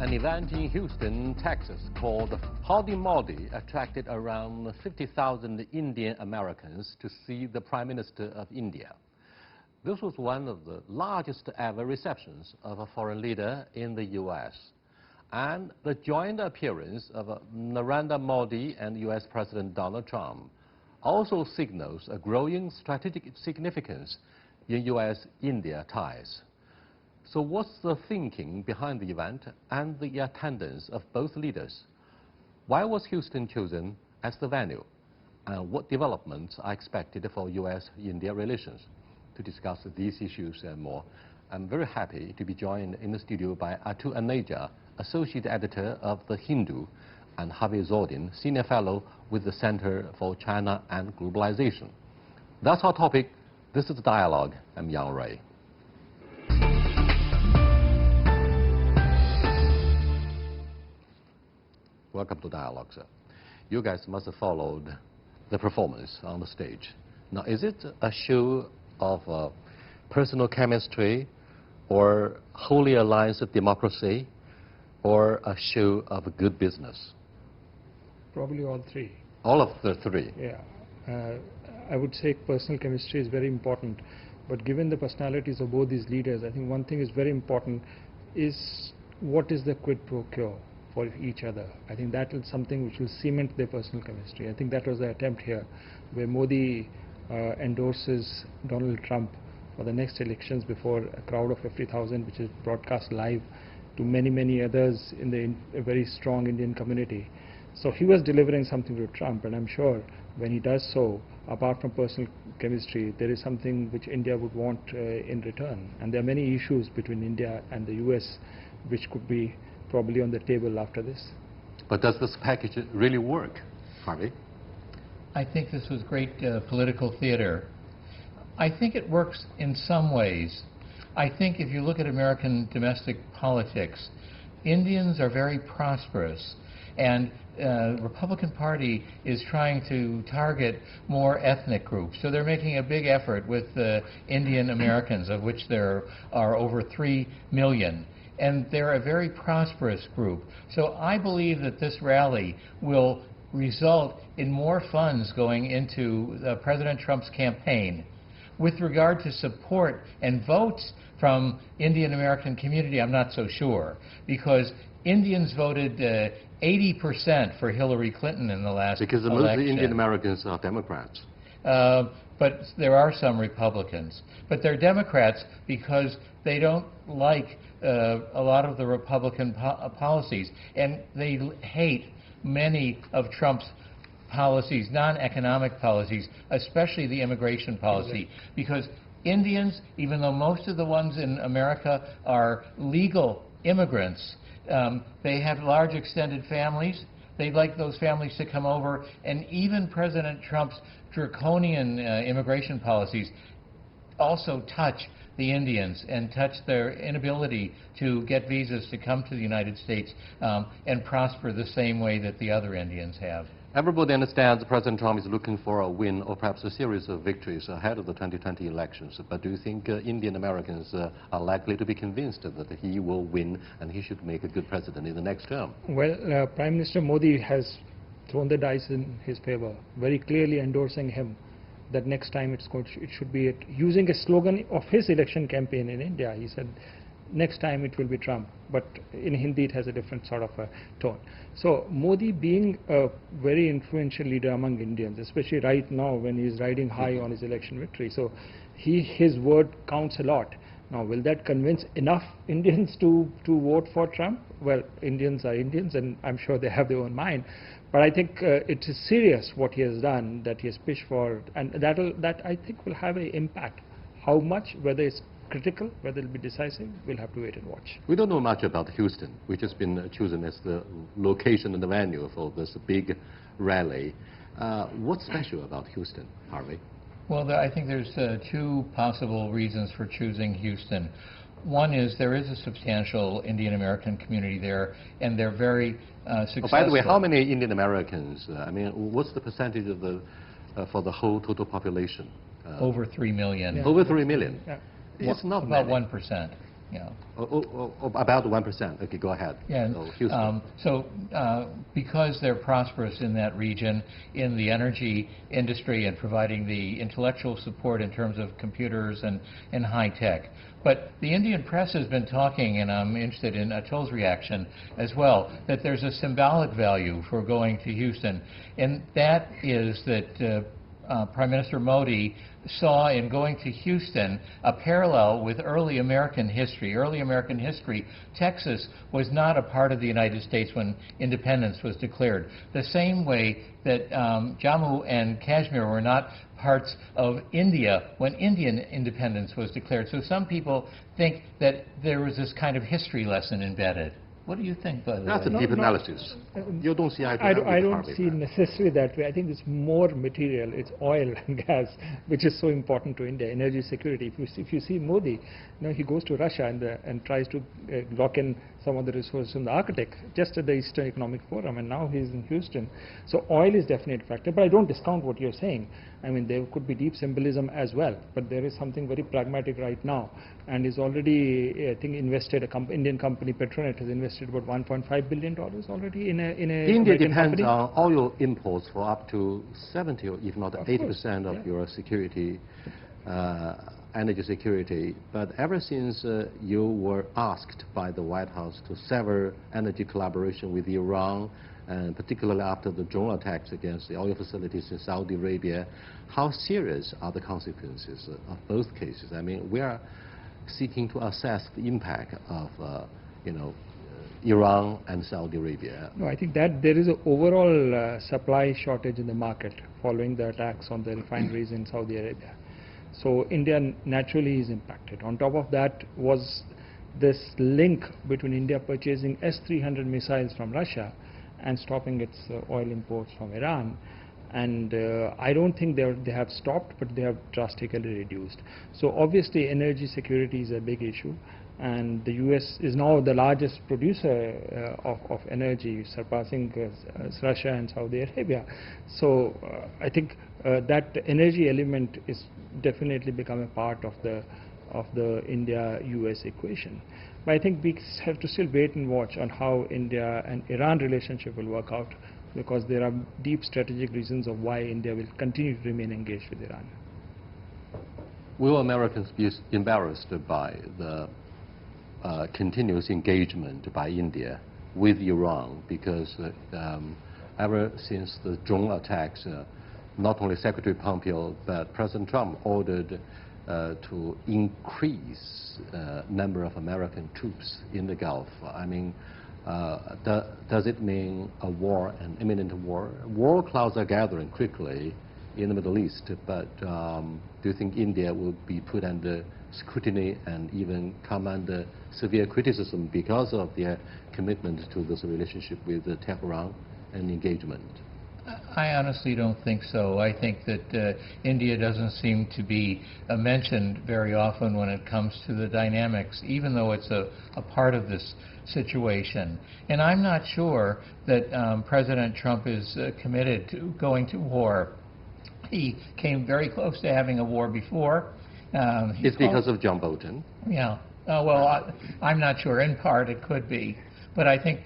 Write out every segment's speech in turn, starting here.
An event in Houston, Texas, called Howdy Modi attracted around 50,000 Indian Americans to see the Prime Minister of India. This was one of the largest ever receptions of a foreign leader in the U.S. And the joint appearance of Narendra Modi and U.S. President Donald Trump also signals a growing strategic significance in U.S. India ties. So what's the thinking behind the event and the attendance of both leaders? Why was Houston chosen as the venue? And what developments are expected for U.S.-India relations? To discuss these issues and more, I'm very happy to be joined in the studio by Atul Aneja, Associate Editor of The Hindu, and Harvey Zordin, Senior Fellow with the Center for China and Globalization. That's our topic. This is Dialogue. I'm Yang Ray. Welcome to Dialogue, sir. You guys must have followed the performance on the stage. Now, is it a show of personal chemistry, or holy alliance of democracy, or a show of good business? Probably all three. All of the three? Yeah. I would say personal chemistry is very important, but given the personalities of both these leaders, I think one thing is very important is what is the quid pro quo for each other. I think that is something which will cement their personal chemistry. I think that was the attempt here, where Modi endorses Donald Trump for the next elections before a crowd of 50,000, which is broadcast live to many others in the very strong Indian community. So he was delivering something to Trump, and I'm sure when he does so, apart from personal chemistry, there is something which India would want in return. And there are many issues between India and the U.S. which could be probably on the table after this. But does this package really work, Harvey? I think this was great political theater. I think it works in some ways. I think if you look at American domestic politics, Indians are very prosperous, and the Republican Party is trying to target more ethnic groups. So they're making a big effort with Indian Americans, of which there are over 3 million. And they're a very prosperous group. So I believe that this rally will result in more funds going into President Trump's campaign. With regard to support and votes from Indian American community, I'm not so sure, because Indians voted 80% for Hillary Clinton in the last election. Because most of the Indian Americans are Democrats. But there are some Republicans. But they're Democrats because they don't like a lot of the Republican policies, and they hate many of Trump's policies, non-economic policies, especially the immigration policy, because Indians, even though most of the ones in America are legal immigrants, they have large extended families. They'd like those families to come over, and even President Trump's draconian immigration policies also touch the Indians and touch their inability to get visas to come to the United States and prosper the same way that the other Indians have. Everybody understands President Trump is looking for a win or perhaps a series of victories ahead of the 2020 elections. But do you think Indian Americans are likely to be convinced that he will win and he should make a good president in the next term? Well, Prime Minister Modi has thrown the dice in his favor, very clearly endorsing him that next time it should be using a slogan of his election campaign in India. He said, next time it will be Trump, but in Hindi it has a different sort of a tone. So Modi, being a very influential leader among Indians, especially right now when he is riding high on his election victory, so his word counts a lot. Now, will that convince enough Indians to vote for Trump? Well, Indians are Indians, and I'm sure they have their own mind. But I think it is serious what he has done, that he has pitched for, and that I think will have an impact. How much, whether it's critical, whether it will be decisive, we'll have to wait and watch. We don't know much about Houston, which has been chosen as the location and the venue for this big rally. What's special about Houston, Harvey? Well, I think there's two possible reasons for choosing Houston. One is there is a substantial Indian American community there, and they're very successful. By the way, how many Indian Americans? I mean, what's the percentage of the for the whole total population? Over 3 million. Yeah. Over 3 million. Yeah. It's not about many. 1%. Yeah. About 1%. Okay, go ahead. Yeah. So, Houston. Because they're prosperous in that region, in the energy industry and providing the intellectual support in terms of computers and high tech. But the Indian press has been talking, and I'm interested in Atul's reaction as well, that there's a symbolic value for going to Houston, and that is that Prime Minister Modi saw in going to Houston a parallel with early American history. Early American history, Texas was not a part of the United States when independence was declared. The same way that Jammu and Kashmir were not parts of India when Indian independence was declared. So some people think that there was this kind of history lesson embedded. What do you think, by the way? That's a deep analysis. You don't see I don't see necessarily that way. I think it's more material. It's oil and gas, which is so important to India, energy security. If you see Modi, he goes to Russia and tries to lock in some of the resources from the Arctic, just at the Eastern Economic Forum, and now he's in Houston. So oil is definitely a factor, but I don't discount what you're saying. I mean, there could be deep symbolism as well, but there is something very pragmatic right now, and is already, I think, invested, Indian company Petronet has invested about $1.5 billion already in a India American depends company. on oil imports for up to 70 or if not 80% of yeah. your security, energy security. But ever since you were asked by the White House to sever energy collaboration with Iran, and particularly after the drone attacks against the oil facilities in Saudi Arabia, how serious are the consequences of both cases? I mean, we are seeking to assess the impact of, Iran and Saudi Arabia. No, I think that there is an overall supply shortage in the market following the attacks on the refineries in Saudi Arabia. So India naturally is impacted. On top of that was this link between India purchasing S-300 missiles from Russia and stopping its oil imports from Iran. And I don't think they have stopped, but they have drastically reduced. So obviously energy security is a big issue, and the U.S. is now the largest producer of energy, surpassing Russia and Saudi Arabia. So I think that energy element is definitely become a part of the India-U.S. equation. But I think we have to still wait and watch on how India and Iran relationship will work out, because there are deep strategic reasons of why India will continue to remain engaged with Iran. Will Americans be embarrassed by the continuous engagement by India with Iran? Because ever since the drone attacks, not only Secretary Pompeo, but President Trump ordered to increase number of American troops in the Gulf. I mean, does it mean a war, an imminent war? War clouds are gathering quickly in the Middle East, but do you think India will be put under scrutiny and even come under severe criticism because of their commitment to this relationship with Tehran and engagement? I honestly don't think so. I think that India doesn't seem to be mentioned very often when it comes to the dynamics, even though it's a part of this situation. And I'm not sure that President Trump is committed to going to war. He came very close to having a war before. It's because of John Bolton. Yeah. Well, I'm not sure. In part, it could be. But I think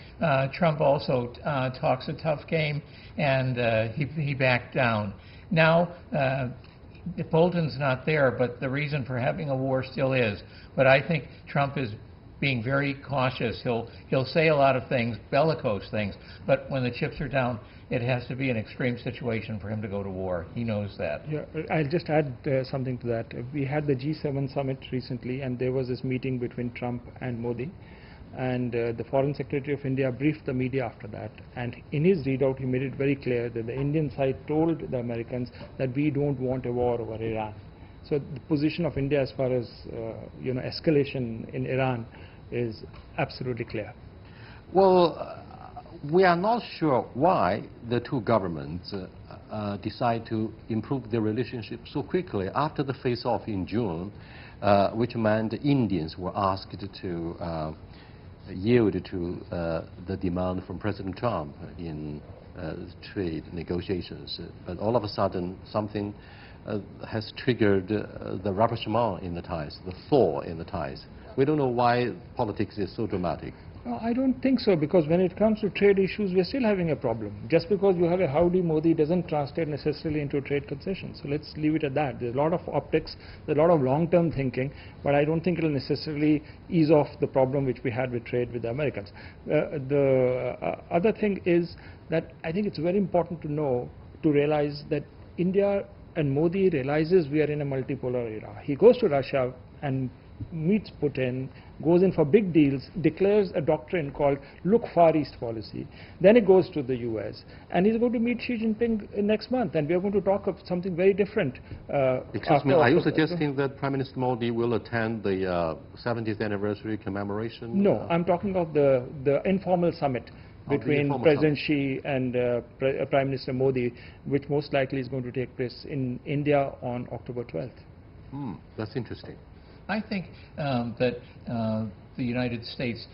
Trump also talks a tough game, and he backed down. Now, Bolton's not there, but the reason for having a war still is. But I think Trump is being very cautious. He'll say a lot of things, bellicose things, but when the chips are down, it has to be an extreme situation for him to go to war. He knows that. Yeah, I'll just add something to that. We had the G7 summit recently, and there was this meeting between Trump and Modi. And the Foreign Secretary of India briefed the media after that. And in his readout, he made it very clear that the Indian side told the Americans that we don't want a war over Iran. So the position of India as far as escalation in Iran is absolutely clear. Well, we are not sure why the two governments decide to improve their relationship so quickly after the face-off in June, which meant Indians were asked to yield to the demand from President Trump in trade negotiations. But all of a sudden, something has triggered the rapprochement in the ties, the thaw in the ties. We don't know why politics is so dramatic. No, I don't think so, because when it comes to trade issues, we're still having a problem. Just because you have a Howdy Modi doesn't translate necessarily into trade concessions. So let's leave it at that. There's a lot of optics, there's a lot of long-term thinking, but I don't think it'll necessarily ease off the problem which we had with trade with the Americans. The other thing is that I think it's very important to realize that India and Modi realizes we are in a multipolar era. He goes to Russia and meets Putin, goes in for big deals, declares a doctrine called Look Far East policy. Then he goes to the U.S. and he's going to meet Xi Jinping next month, and we are going to talk of something very different. Excuse me, are you suggesting that Prime Minister Modi will attend the 70th anniversary commemoration? No, I'm talking of the informal summit between President Xi and Prime Minister Modi, which most likely is going to take place in India on October 12th. That's interesting. I think that the United States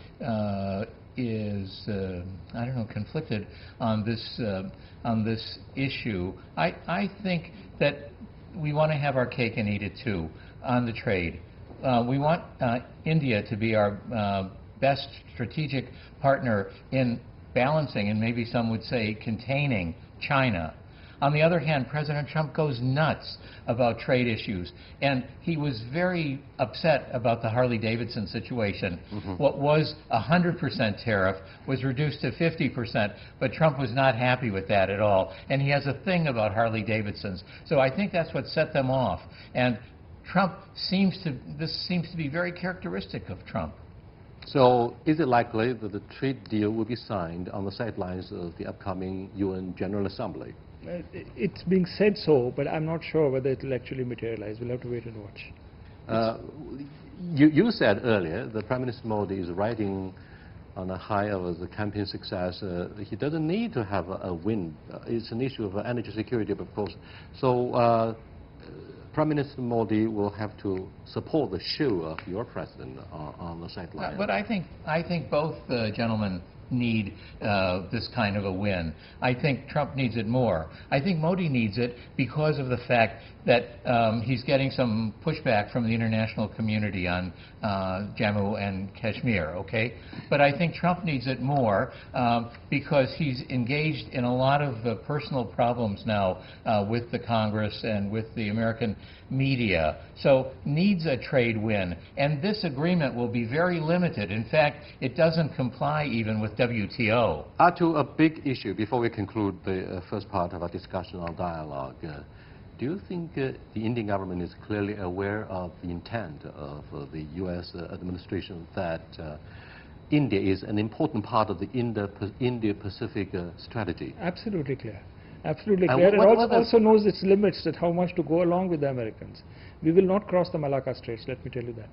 is, I don't know, conflicted on this issue. I think that we want to have our cake and eat it too on the trade. We want India to be our best strategic partner in balancing, and maybe some would say containing, China. On the other hand, President Trump goes nuts about trade issues, and he was very upset about the Harley-Davidson situation. What was 100% tariff was reduced to 50%, but Trump was not happy with that at all, and he has a thing about Harley-Davidsons. So I think that's what set them off, and this seems to be very characteristic of Trump. So is it likely that the trade deal will be signed on the sidelines of the upcoming UN General Assembly? It's being said so, but I'm not sure whether it will actually materialize. We'll have to wait and watch. You said earlier that Prime Minister Modi is riding on a high of the campaign success. He doesn't need to have a win. It's an issue of energy security, of course. So Prime Minister Modi will have to support the show of your president on the sideline. But I think both gentlemen need this kind of a win. I think Trump needs it more. I think Modi needs it because of the fact that he's getting some pushback from the international community on Jammu and Kashmir, okay? But I think Trump needs it more because he's engaged in a lot of personal problems now with the Congress and with the American media. So needs a trade win. And this agreement will be very limited. In fact, it doesn't comply even with WTO. To a big issue, before we conclude the first part of our discussion on dialogue, do you think the Indian government is clearly aware of the intent of the U.S. administration that India is an important part of the Indo-Pacific strategy? Absolutely clear. Absolutely clear. It also knows its limits, that how much to go along with the Americans. We will not cross the Malacca Straits, let me tell you that.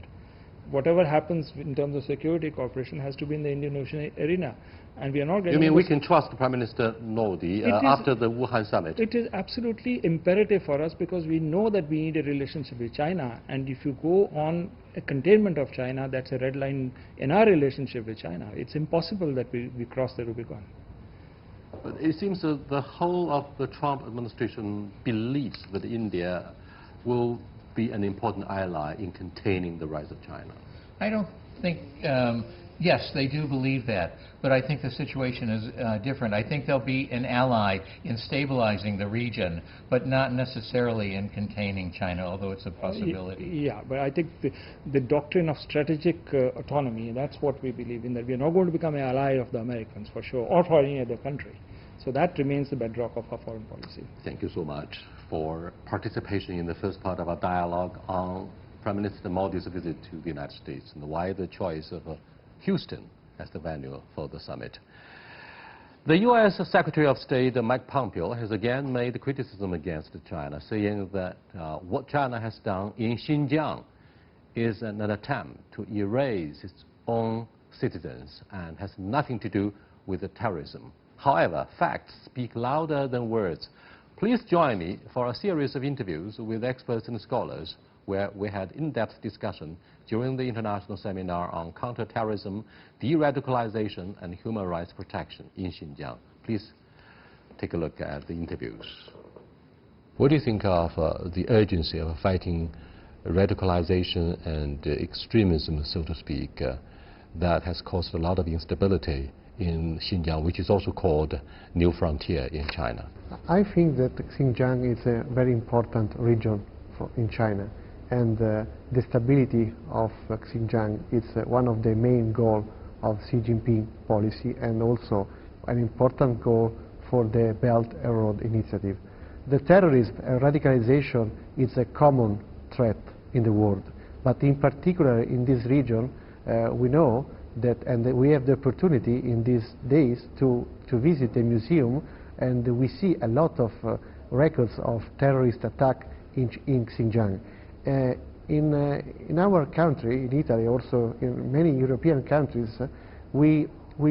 Whatever happens in terms of security cooperation has to be in the Indian Ocean arena. And we are not getting... You mean we can trust Prime Minister Modi after the Wuhan summit? It is absolutely imperative for us, because we know that we need a relationship with China. And if you go on a containment of China, that's a red line in our relationship with China. It's impossible that we cross the Rubicon. But it seems that the whole of the Trump administration believes that India will be an important ally in containing the rise of China. I don't think, yes, they do believe that, but I think the situation is different. I think they'll be an ally in stabilizing the region, but not necessarily in containing China, although it's a possibility. Yeah, but I think the doctrine of strategic autonomy, that's what we believe in, that we are not going to become an ally of the Americans, for sure, or for any other country. So that remains the bedrock of our foreign policy. Thank you so much for participation in the first part of our dialogue on Prime Minister Modi's visit to the United States and why the choice of Houston as the venue for the summit. The U.S. Secretary of State Mike Pompeo has again made criticism against China, saying that what China has done in Xinjiang is an attempt to erase its own citizens and has nothing to do with terrorism. However, facts speak louder than words. Please join me for a series of interviews with experts and scholars where we had in-depth discussion during the international seminar on counterterrorism, de-radicalization, and human rights protection in Xinjiang. Please take a look at the interviews. What do you think of the urgency of fighting radicalization and extremism, so to speak, that has caused a lot of instability in Xinjiang, which is also called New Frontier in China? I think that Xinjiang is a very important region in China, and the stability of Xinjiang is one of the main goals of Xi Jinping policy, and also an important goal for the Belt and Road Initiative. The terrorism and radicalization is a common threat in the world, but in particular in this region, we know that, and we have the opportunity in these days to visit the museum, and we see a lot of records of terrorist attack in Xinjiang. In our country, in Italy, also in many European countries, we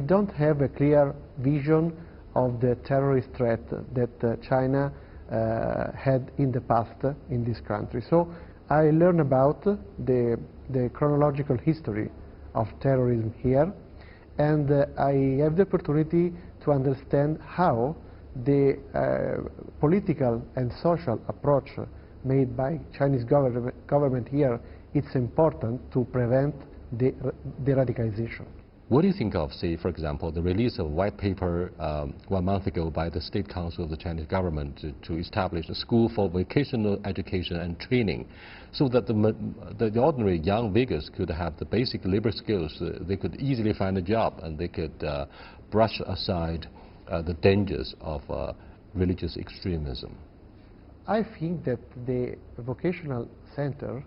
don't have a clear vision of the terrorist threat that China had in the past in this country. So I learned about the chronological history of terrorism here, and I have the opportunity to understand how the political and social approach made by Chinese government here, it's important to prevent the radicalization. What do you think of, say, for example, the release of a white paper 1 month ago by the State Council of the Chinese government to establish a school for vocational education and training, so that the ordinary young beggars could have the basic labor skills, they could easily find a job, and they could brush aside the dangers of religious extremism? I think that the vocational center,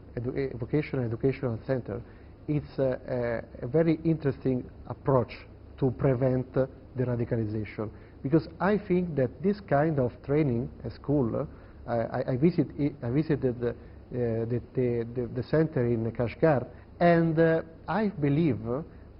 vocational educational center, it's a very interesting approach to prevent the radicalization, because I think that this kind of training at school, I visited the center in Kashgar, and I believe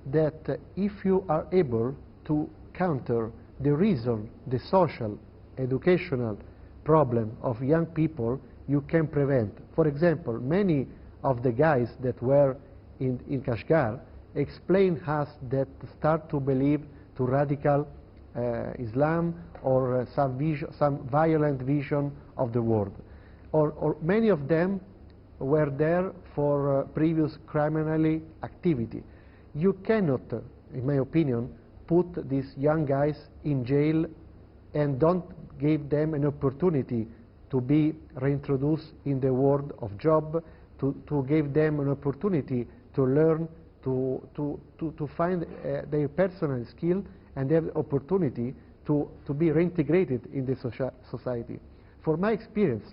that if you are able to counter the reason, the social, educational problem of young people, you can prevent. For example, many of the guys that were in Kashgar explain us that start to believe to radical Islam or some violent vision of the world. Or many of them were there for previous criminal activity. You cannot, in my opinion, put these young guys in jail and don't give them an opportunity to be reintroduced in the world of job, to give them an opportunity to learn, to find their personal skill and have the opportunity to be reintegrated in the society. For my experience,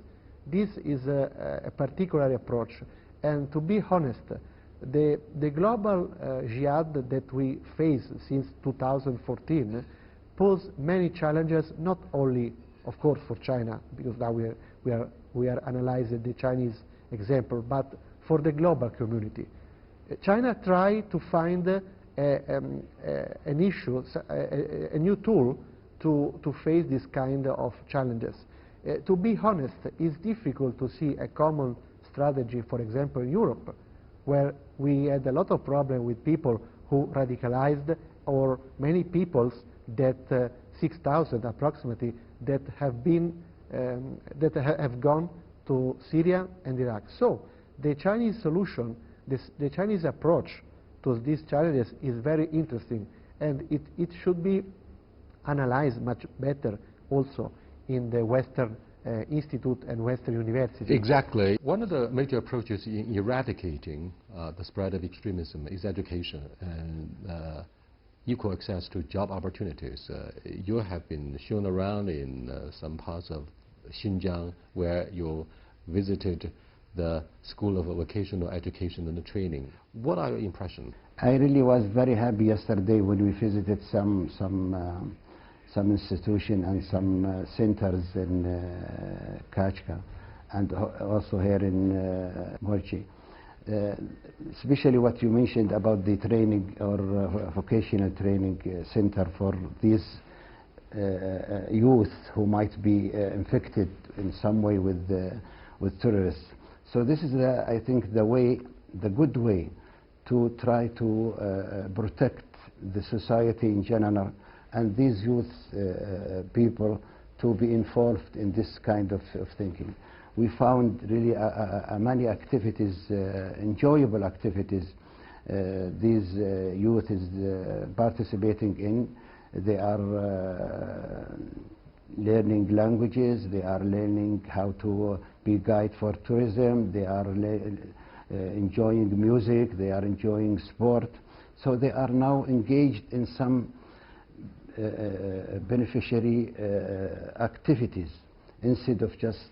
this is a particular approach, and to be honest, the global jihad that we face since 2014 pose many challenges, not only, of course, for China, because now we are analyzing the Chinese example, but for the global community. China tried to find an issue, a new tool to face this kind of challenges. To be honest, it's difficult to see a common strategy, for example, in Europe, where we had a lot of problems with people who radicalized, or many peoples that 6,000 approximately that have been that have gone to Syria and Iraq. So the Chinese solution, the Chinese approach to these challenges is very interesting, and it should be analyzed much better also in the Western Institute and Western University. Exactly. One of the major approaches in eradicating the spread of extremism is education and equal access to job opportunities. You have been shown around in some parts of Xinjiang where you visited the School of Vocational Education and Training. What are your impressions? I really was very happy yesterday when we visited some institution and some centers in Kashgar and also here in Mochi. Especially what you mentioned about the training or vocational training center for these youth who might be infected in some way with terrorists. So this is, I think, the good way to try to protect the society in general and these youth people to be involved in this kind of thinking. we found really many activities, enjoyable activities these youth is participating in. They are learning languages, they are learning how to be guide for tourism, they are enjoying music, they are enjoying sport. So they are now engaged in some beneficiary activities instead of just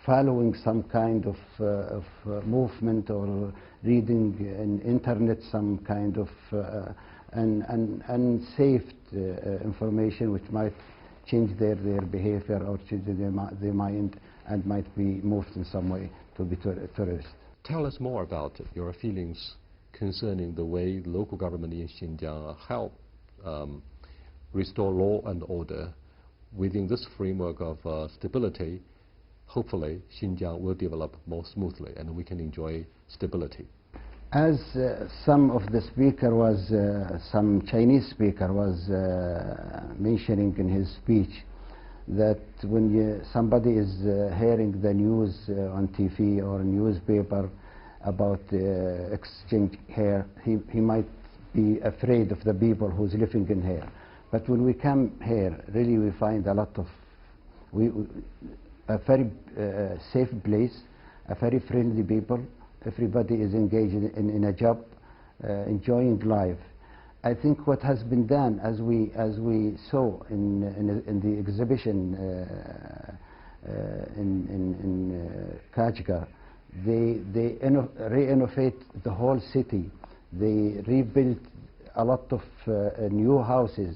following some kind of movement or reading in internet some kind of unsafe information which might change their behavior or change their mind and might be moved in some way to be terrorists. Tell us more about your feelings concerning the way the local government in Xinjiang help restore law and order within this framework of stability. Hopefully, Xinjiang will develop more smoothly and we can enjoy stability. As some of the speaker was, some Chinese speaker was mentioning in his speech, that when somebody is hearing the news on TV or newspaper about exchange here, he might be afraid of the people who's living in here. But when we come here, really we find a lot of, a very safe place, a very friendly people. Everybody is engaged in a job, enjoying life. I think what has been done, as we saw in the exhibition in Kashgar, they re-innovate the whole city. They rebuilt a lot of new houses.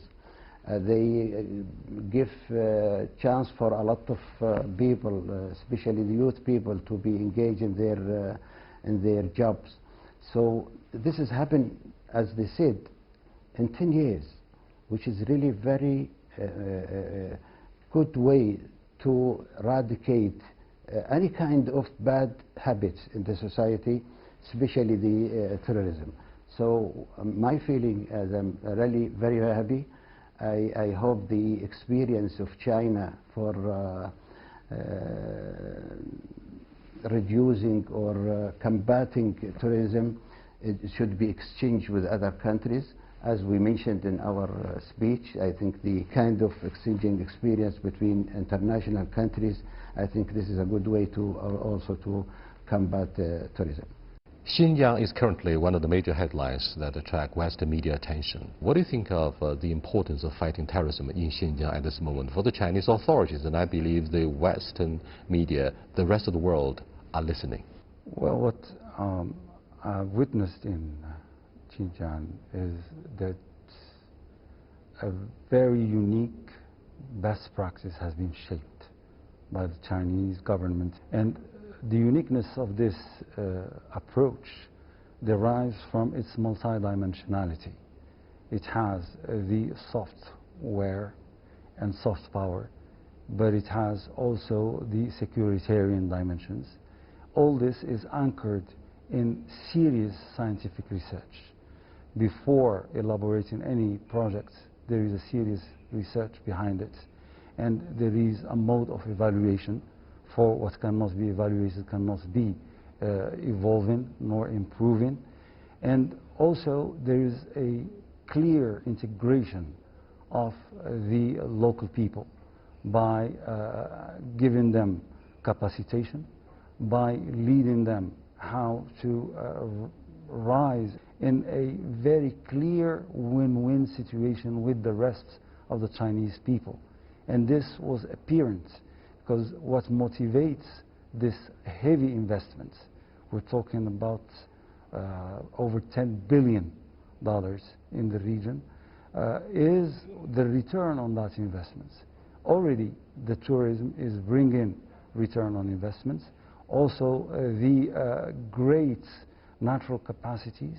They give chance for a lot of people, especially the youth people, to be engaged in their jobs. So this has happened, as they said, in 10 years, which is really very good way to eradicate any kind of bad habits in the society, especially the terrorism. So my feeling is I'm really very happy. I hope the experience of China for reducing or combating terrorism, it should be exchanged with other countries. As we mentioned in our speech, I think the kind of exchanging experience between international countries, I think this is a good way to also to combat terrorism. Xinjiang is currently one of the major headlines that attract Western media attention. What do you think of the importance of fighting terrorism in Xinjiang at this moment for the Chinese authorities? And I believe the Western media, the rest of the world, are listening. Well, what I've witnessed in Xinjiang is that a very unique best practice has been shaped by the Chinese government. And the uniqueness of this approach derives from its multidimensionality. It has the software and soft power, but it has also the securitarian dimensions. All this is anchored in serious scientific research. Before elaborating any project, there is a serious research behind it, and there is a mode of evaluation. For what cannot be evaluated cannot be evolving nor improving. And also there is a clear integration of the local people by giving them capacitation, by leading them how to rise in a very clear win-win situation with the rest of the Chinese people. And this was apparent, because what motivates this heavy investment, we're talking about over $10 billion in the region, is the return on that investment. Already the tourism is bringing return on investments. Also the great natural capacities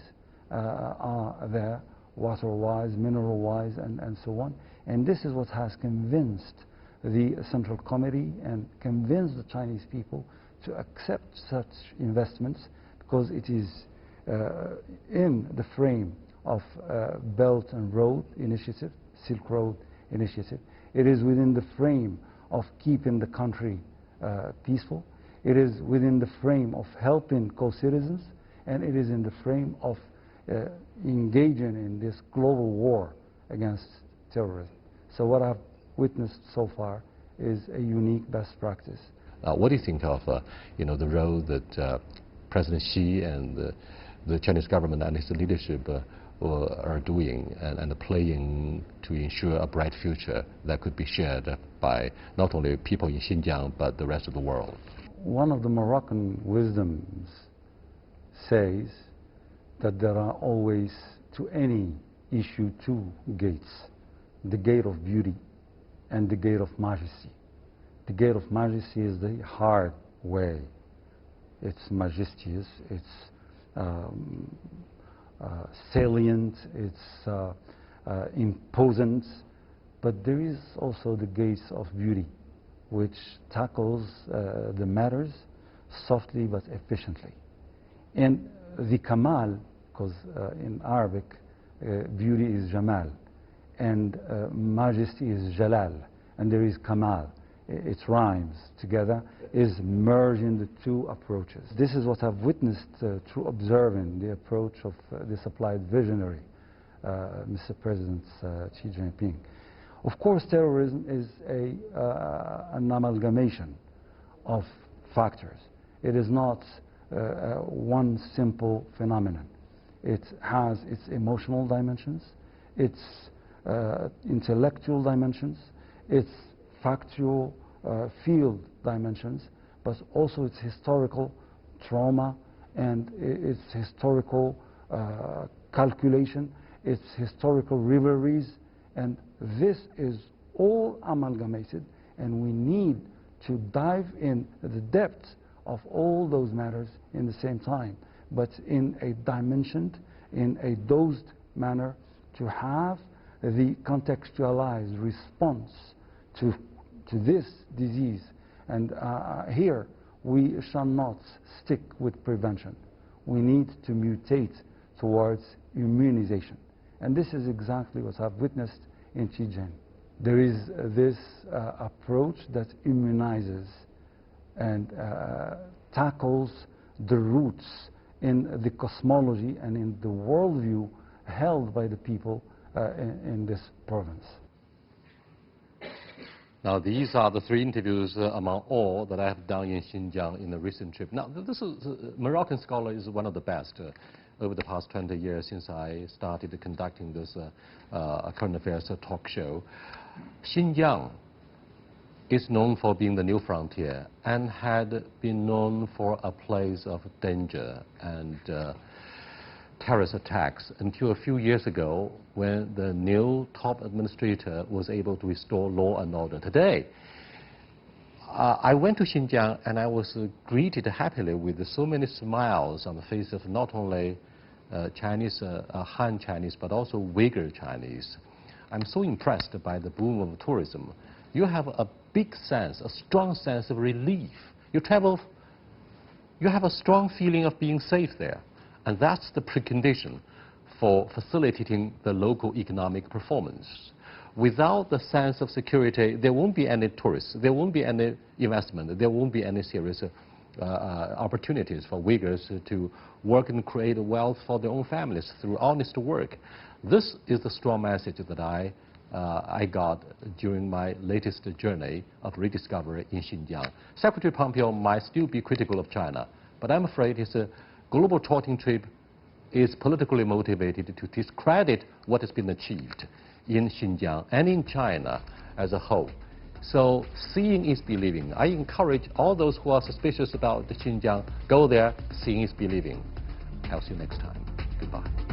are there, water-wise, mineral-wise, and so on. And this is what has convinced the Central Committee and convince the Chinese people to accept such investments, because it is in the frame of Belt and Road Initiative, Silk Road Initiative. It is within the frame of keeping the country peaceful. It is within the frame of helping co-citizens, and it is in the frame of engaging in this global war against terrorism. So what I've witnessed so far is a unique best practice. What do you think of the role that President Xi and the Chinese government and its leadership are doing and playing to ensure a bright future that could be shared by not only people in Xinjiang but the rest of the world? One of the Moroccan wisdoms says that there are always, to any issue, two gates: the gate of beauty and the gate of majesty. The gate of majesty is the hard way. It's majestuous, it's salient, it's imposant, but there is also the gates of beauty, which tackles the matters softly but efficiently. And the kamal, because in Arabic beauty is jamal, and majesty is jalal, and there is kamal. It rhymes together, is merging the two approaches. This is what I've witnessed through observing the approach of this applied visionary, Mr. President Xi Jinping. Of course, terrorism is an amalgamation of factors. It is not one simple phenomenon. It has its emotional dimensions, its intellectual dimensions, its factual field dimensions, but also its historical trauma and its historical calculation, its historical rivalries, and this is all amalgamated, and we need to dive in the depths of all those matters in the same time, but in a dimensioned, in a dosed manner, to have the contextualized response to this disease. And here we shall not stick with prevention. We need to mutate towards immunization. And this is exactly what I've witnessed in Xinjiang. There is this approach that immunizes and tackles the roots in the cosmology and in the worldview held by the people in this province. Now, these are the three interviews among all that I have done in Xinjiang in the recent trip. Now, this is, Moroccan scholar is one of the best over the past 20 years since I started conducting this current affairs talk show. Xinjiang is known for being the new frontier and had been known for a place of danger and terrorist attacks until a few years ago when the new top administrator was able to restore law and order. Today, I went to Xinjiang and I was greeted happily with so many smiles on the face of not only Chinese, Han Chinese, but also Uyghur Chinese. I'm so impressed by the boom of tourism. You have a big sense, a strong sense of relief. You travel, you have a strong feeling of being safe there. And that's the precondition for facilitating the local economic performance. Without the sense of security, there won't be any tourists, there won't be any investment, there won't be any serious opportunities for Uyghurs to work and create wealth for their own families through honest work. This is the strong message that I got during my latest journey of rediscovery in Xinjiang. Secretary Pompeo might still be critical of China, but I'm afraid his global trotting trip is politically motivated to discredit what has been achieved in Xinjiang and in China as a whole. So seeing is believing. I encourage all those who are suspicious about Xinjiang, go there, seeing is believing. I'll see you next time. Goodbye.